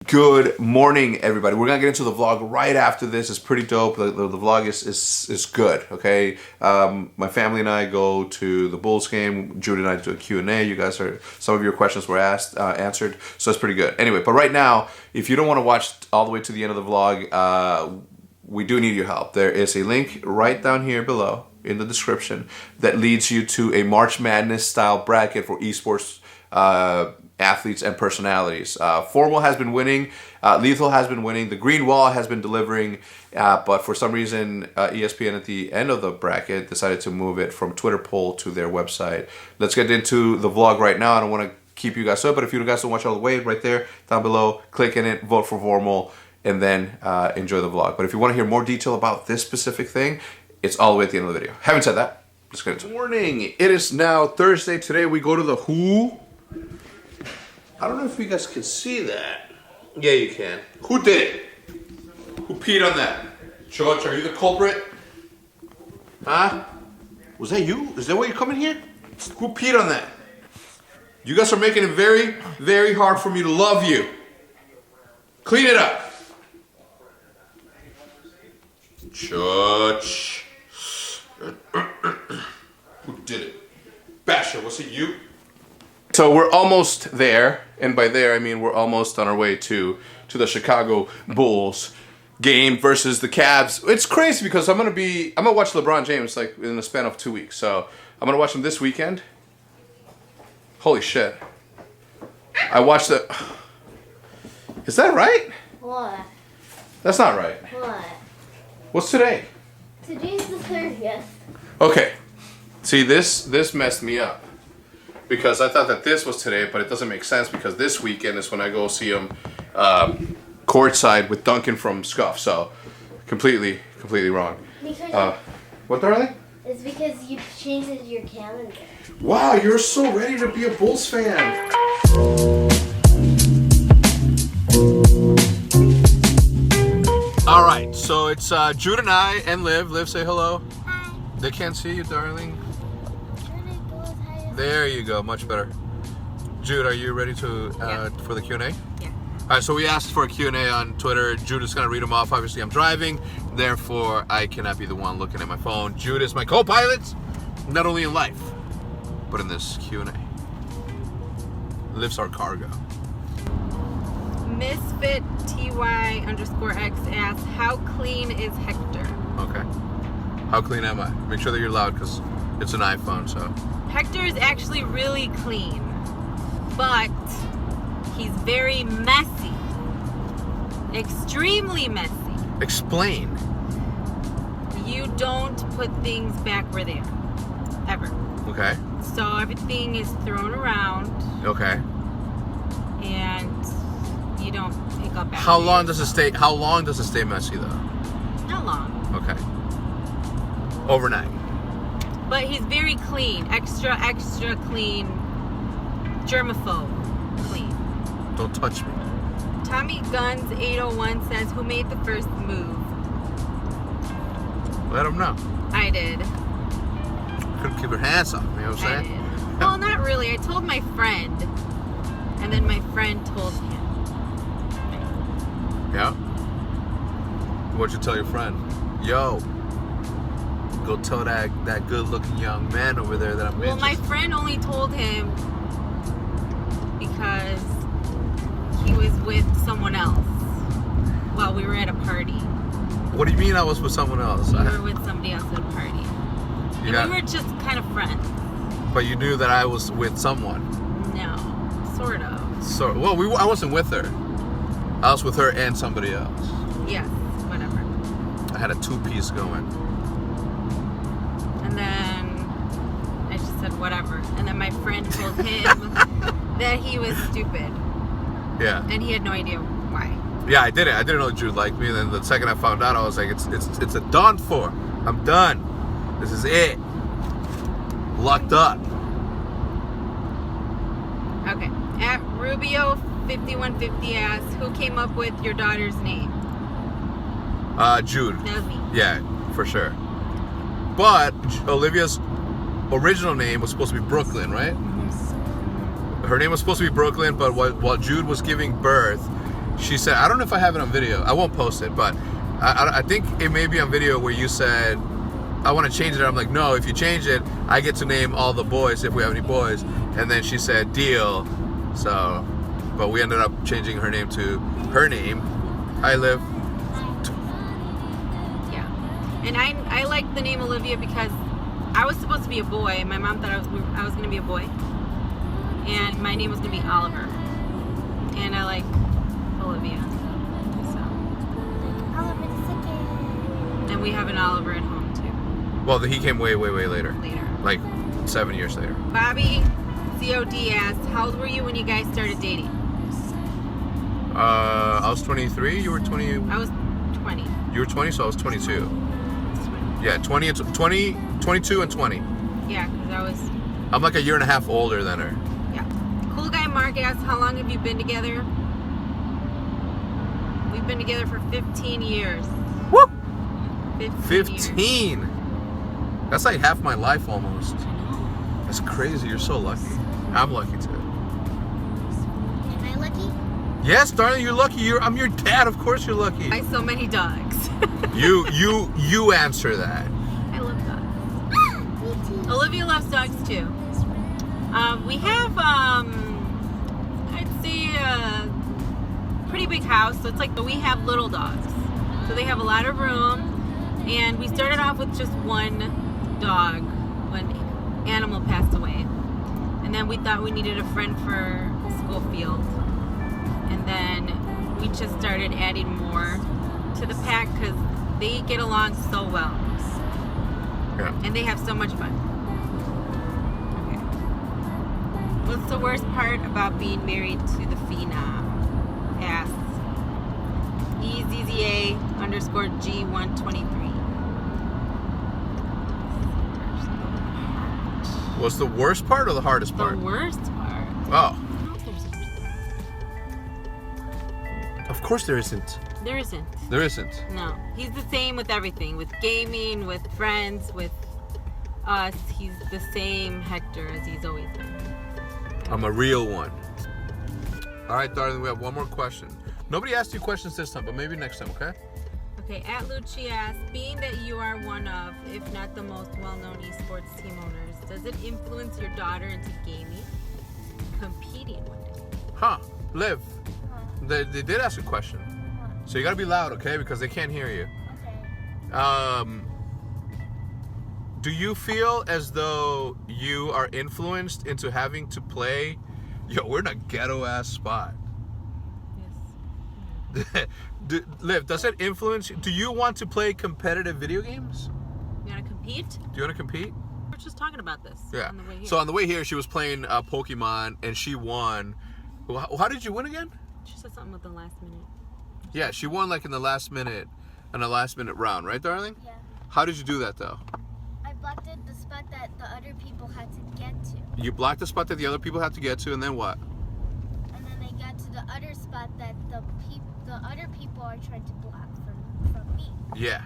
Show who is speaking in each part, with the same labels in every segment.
Speaker 1: Good morning, everybody. We're gonna get into the vlog right after this. It's pretty dope. The vlog is good. Okay, my family and I go to the Bulls game. Jude and I do a Q&A. You guys are, some of your questions were answered, so it's pretty good. Anyway, but right now, if you don't want to watch all the way to the end of the vlog, we do need your help. There is a link right down here below in the description that leads you to a March Madness style bracket for esports athletes and personalities. Formal has been winning, Lethal has been winning, the Greenwall has been delivering, but for some reason ESPN at the end of the bracket decided to move it from Twitter poll to their website. Let's get into the vlog right now. I don't want to keep you guys up, but if you guys don't watch all the way, right there down below, click in it, vote for Formal, and then enjoy the vlog. But if you want to hear more detail about this specific thing, it's all the way at the end of the video. Having said that, let's get into it. Good morning. It is now Thursday. Today we go to the Who. I don't know if you guys can see that. Yeah, you can. Who did it? Who peed on that? George, are you the culprit? Huh? Was that you? Is that why you're coming here? Who peed on that? You guys are making it very, very hard for me to love you. Clean it up. Church. Who did it? Basher, was it you? So we're almost there, and by there I mean we're almost on our way to the Chicago Bulls game versus the Cavs. It's crazy because I'm gonna watch LeBron James like in the span of 2 weeks. So I'm gonna watch him this weekend. Holy shit! I watched the. Is that right?
Speaker 2: What?
Speaker 1: That's not right.
Speaker 2: What?
Speaker 1: What's today?
Speaker 2: Today's the 30th.
Speaker 1: Okay. See, this messed me up. Because I thought that this was today, but it doesn't make sense because this weekend is when I go see him courtside with Duncan from Scuff. So, completely wrong.
Speaker 2: Because
Speaker 1: what, darling?
Speaker 2: it's because you changed it to your calendar.
Speaker 1: Wow, you're so ready to be a Bulls fan. All right, so it's Jude and I and Liv. Liv, say hello.
Speaker 2: Hi.
Speaker 1: They can't see you, darling. There you go, much better. Jude, are you ready to for the Q&A?
Speaker 2: Yeah.
Speaker 1: All right, so we asked for a Q&A on Twitter. Jude is gonna read them off. Obviously, I'm driving, therefore I cannot be the one looking at my phone. Jude is my co-pilot, not only in life, but in this Q&A. Lifts our cargo.
Speaker 3: Misfit TY_X asks, how clean is Hector?
Speaker 1: Okay. How clean am I? Make sure that you're loud because it's an iPhone, so.
Speaker 3: Hector is actually really clean, but he's very messy. Extremely messy.
Speaker 1: Explain.
Speaker 3: You don't put things back where they are. Ever.
Speaker 1: Okay.
Speaker 3: So everything is thrown around.
Speaker 1: Okay.
Speaker 3: And you don't pick up after
Speaker 1: How long
Speaker 3: it.
Speaker 1: does it stay messy though?
Speaker 3: Not long.
Speaker 1: Okay. Overnight.
Speaker 3: But he's very clean. Extra clean. Germaphobe clean.
Speaker 1: Don't touch me.
Speaker 3: Tommy Guns 801 says, who made the first move?
Speaker 1: Let him know.
Speaker 3: I did.
Speaker 1: Couldn't keep her hands off me, you know what
Speaker 3: I
Speaker 1: I'm saying?
Speaker 3: did. Well, not really. I told my friend. And then my friend told him.
Speaker 1: Yeah? What'd you tell your friend? Yo, go tell that good looking young man over there that I'm
Speaker 3: Well, my
Speaker 1: interested.
Speaker 3: friend only told him because he was with someone else while we were at a party.
Speaker 1: What do you mean I was with someone else?
Speaker 3: We were with somebody else at a party. And we were just kind of friends.
Speaker 1: But you knew that I was with someone.
Speaker 3: No, sort of.
Speaker 1: So, well, I wasn't with her. I was with her and somebody else.
Speaker 3: Yes, whatever.
Speaker 1: I had a two-piece going.
Speaker 3: And then I just said whatever. And then my friend told him that he was stupid.
Speaker 1: Yeah.
Speaker 3: And he had no idea why.
Speaker 1: Yeah, I didn't. I didn't know Jude liked me. And then the second I found out, I was like, it's a done for. I'm done. This is it. Locked up.
Speaker 3: Okay. At Rubio5150 asks, who came up with your daughter's name?
Speaker 1: Jude.
Speaker 3: That was me.
Speaker 1: Yeah, for sure. But Olivia's original name was supposed to be Brooklyn, right? Her name was supposed to be Brooklyn, but while Jude was giving birth, she said, I don't know if I have it on video. I won't post it, but I think it may be on video where you said, I want to change it. I'm like, no, if you change it, I get to name all the boys if we have any boys. And then she said, deal. So, but we ended up changing her name to her name. Hi, Liv.
Speaker 3: Yeah. And I like the name Olivia because I was supposed to be a boy, and my mom thought I was going to be a boy. And my name was going to be Oliver. And I like Olivia. So.
Speaker 2: Oliver the second.
Speaker 3: And we have an Oliver at home, too.
Speaker 1: Well, he came way, way, way later.
Speaker 3: Later.
Speaker 1: Like 7 years later.
Speaker 3: Bobby COD asked, how old were you when you guys started dating?
Speaker 1: I was 23. You were 20.
Speaker 3: I was 20.
Speaker 1: You were 20, so I was 22. Yeah, 22 and 20.
Speaker 3: Yeah, because I was...
Speaker 1: I'm like a year and a half older than her.
Speaker 3: Yeah. Cool Guy Mark asked, how long have you been together? We've been together for 15 years.
Speaker 1: Woo!
Speaker 3: 15 years.
Speaker 1: 15! That's like half my life almost. That's crazy. You're so lucky. I'm lucky too.
Speaker 2: Am I lucky?
Speaker 1: Yes, darling, you're lucky. I'm your dad. Of course you're lucky.
Speaker 3: I have so many dogs.
Speaker 1: You answer that.
Speaker 3: I love dogs.
Speaker 2: Me too.
Speaker 3: Olivia loves dogs too. We have, I'd say, a pretty big house. So it's like we have little dogs. So they have a lot of room. And we started off with just one dog when Animal passed away. And then we thought we needed a friend for Schofield. And then we just started adding more to the pack because they get along so well.
Speaker 1: Yeah.
Speaker 3: And they have so much fun. Okay. What's the worst part about being married to the Phenom? Asks EZZA_G123.
Speaker 1: What's the worst part or the hardest part?
Speaker 3: The worst part.
Speaker 1: Oh.
Speaker 3: No, there's
Speaker 1: Of course there isn't.
Speaker 3: There isn't.
Speaker 1: There isn't.
Speaker 3: No. He's the same with everything. With gaming, with friends, with us. He's the same Hector as he's always been.
Speaker 1: I'm a real one. All right, darling, we have one more question. Nobody asked you questions this time, but maybe next time, okay?
Speaker 3: Okay, at Lucci asks, being that you are one of, if not the most well-known esports team owners, does it influence your daughter into gaming? Competing one day?
Speaker 1: Huh. Liv, they did ask a question. So you gotta be loud, okay? Because they can't hear you.
Speaker 2: Okay.
Speaker 1: Do you feel as though you are influenced into having to play? Yo, we're in a ghetto-ass spot.
Speaker 3: Yes.
Speaker 1: Liv, does it influence you? Do you want to play competitive video games?
Speaker 3: You gotta compete?
Speaker 1: Do you want to compete?
Speaker 3: We were just talking about this
Speaker 1: Yeah.
Speaker 3: on the way here.
Speaker 1: So on the way here, she was playing Pokemon, and she won. How did you win again?
Speaker 3: She said something with the last minute.
Speaker 1: Yeah, she won like in the last minute round, right, darling?
Speaker 2: Yeah.
Speaker 1: How did you do that, though?
Speaker 2: I blocked the spot that the other people had to get to.
Speaker 1: You blocked the spot that the other people had to get to, and then what?
Speaker 2: And then I got to the other spot that the other people are trying to block from me.
Speaker 1: Yeah,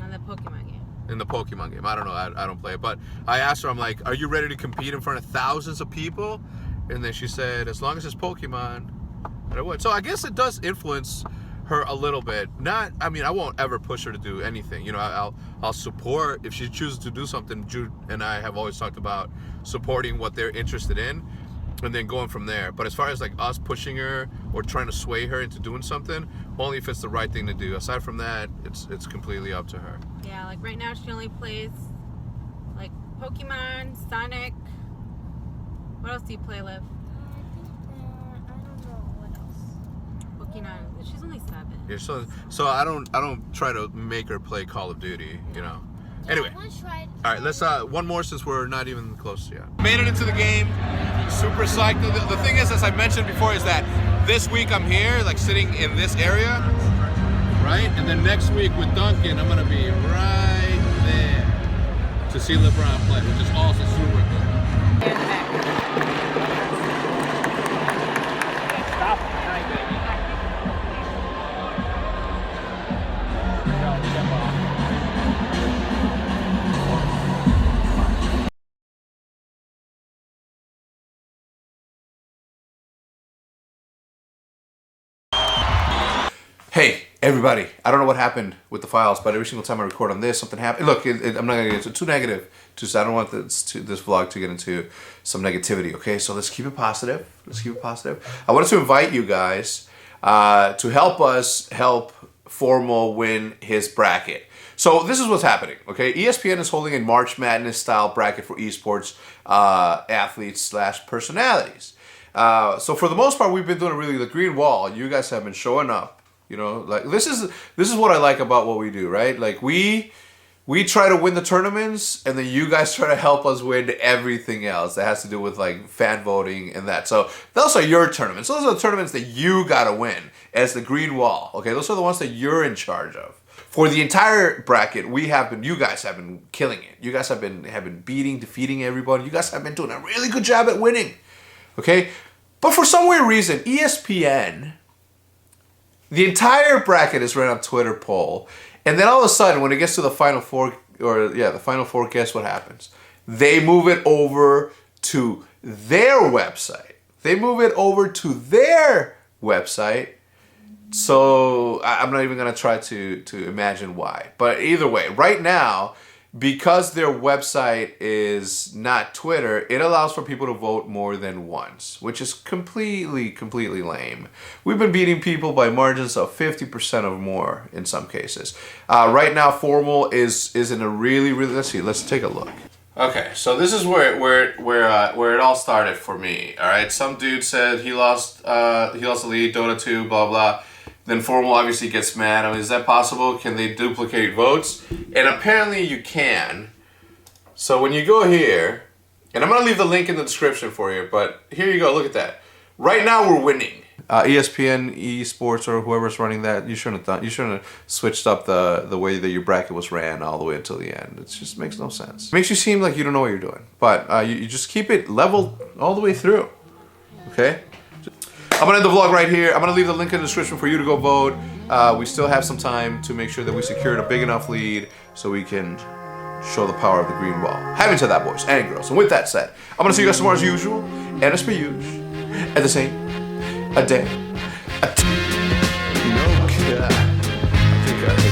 Speaker 3: On the Pokemon game.
Speaker 1: in the Pokemon game. I don't know. I don't play it. But I asked her, I'm like, are you ready to compete in front of thousands of people? And then she said, as long as it's Pokemon, and I would. So I guess it does influence her a little bit. Not, I mean, I won't ever push her to do anything. You know, I'll support if she chooses to do something. Jude and I have always talked about supporting what they're interested in, and then going from there. But as far as like us pushing her or trying to sway her into doing something, only if it's the right thing to do. Aside from that, it's completely up to her.
Speaker 3: Yeah, like right now she only plays like Pokemon, Sonic. What else do you play, Liv?
Speaker 2: I don't know what else.
Speaker 3: Pokemon. She's only 7.
Speaker 1: Yeah, so I don't try to make her play Call of Duty, you know. Anyway.
Speaker 2: I once tried.
Speaker 1: All right, let's one more since we're not even close yet. Made it into the game. Super psyched. The thing is, as I mentioned before, is that this week I'm here, like sitting in this area, right? And then next week with Duncan, I'm gonna be right there to see LeBron play, which is also super cool.
Speaker 3: Here's the back.
Speaker 1: Hey, everybody, I don't know what happened with the files, but every single time I record on this, something happened. Look, I'm not going to get into too negative. I don't want this vlog to get into some negativity, okay? So let's keep it positive. I wanted to invite you guys to help us help Formal win his bracket. So this is what's happening, okay? ESPN is holding a March Madness style bracket for esports athletes / personalities. So for the most part, we've been doing really the Greenwall. You guys have been showing up. You know, like this is what I like about what we do, right? Like we try to win the tournaments, and then you guys try to help us win everything else that has to do with like fan voting and that. So those are your tournaments. Those are the tournaments that you gotta win as the Greenwall. Okay, those are the ones that you're in charge of. For the entire bracket, you guys have been killing it. You guys have been defeating everybody. You guys have been doing a really good job at winning. Okay, but for some weird reason, ESPN. The entire bracket is ran on Twitter poll, and then all of a sudden, when it gets to the final four, guess what happens? They move it over to their website. So I'm not even gonna try to imagine why. But either way, right now, because their website is not Twitter, it allows for people to vote more than once, which is completely lame. We've been beating people by margins of 50% or more in some cases. Right now, Formal is in a really, let's take a look. Okay, so this is where it all started for me. All right, some dude said he lost the lead, Dota 2, blah blah. Then Formal obviously gets mad. I mean, is that possible? Can they duplicate votes? And apparently you can. So when you go here, and I'm going to leave the link in the description for you, but here you go, look at that. Right now we're winning. ESPN, eSports, or whoever's running that, you shouldn't have switched up the way that your bracket was ran all the way until the end. It just makes no sense. It makes you seem like you don't know what you're doing. But you just keep it level all the way through. Okay? I'm going to end the vlog right here. I'm going to leave the link in the description for you to go vote. We still have some time to make sure that we secured a big enough lead so we can show the power of the Greenwall. Having said that, boys and girls, and with that said, I'm going to see you guys tomorrow as usual, and as per usual, at the same day. I think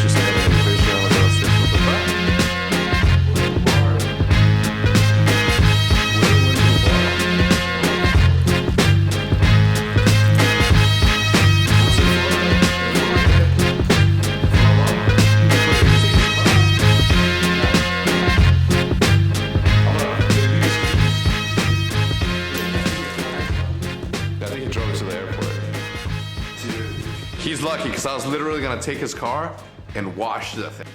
Speaker 1: just another invitation on the strip of the back. He's lucky because I was literally gonna take his car and wash the thing.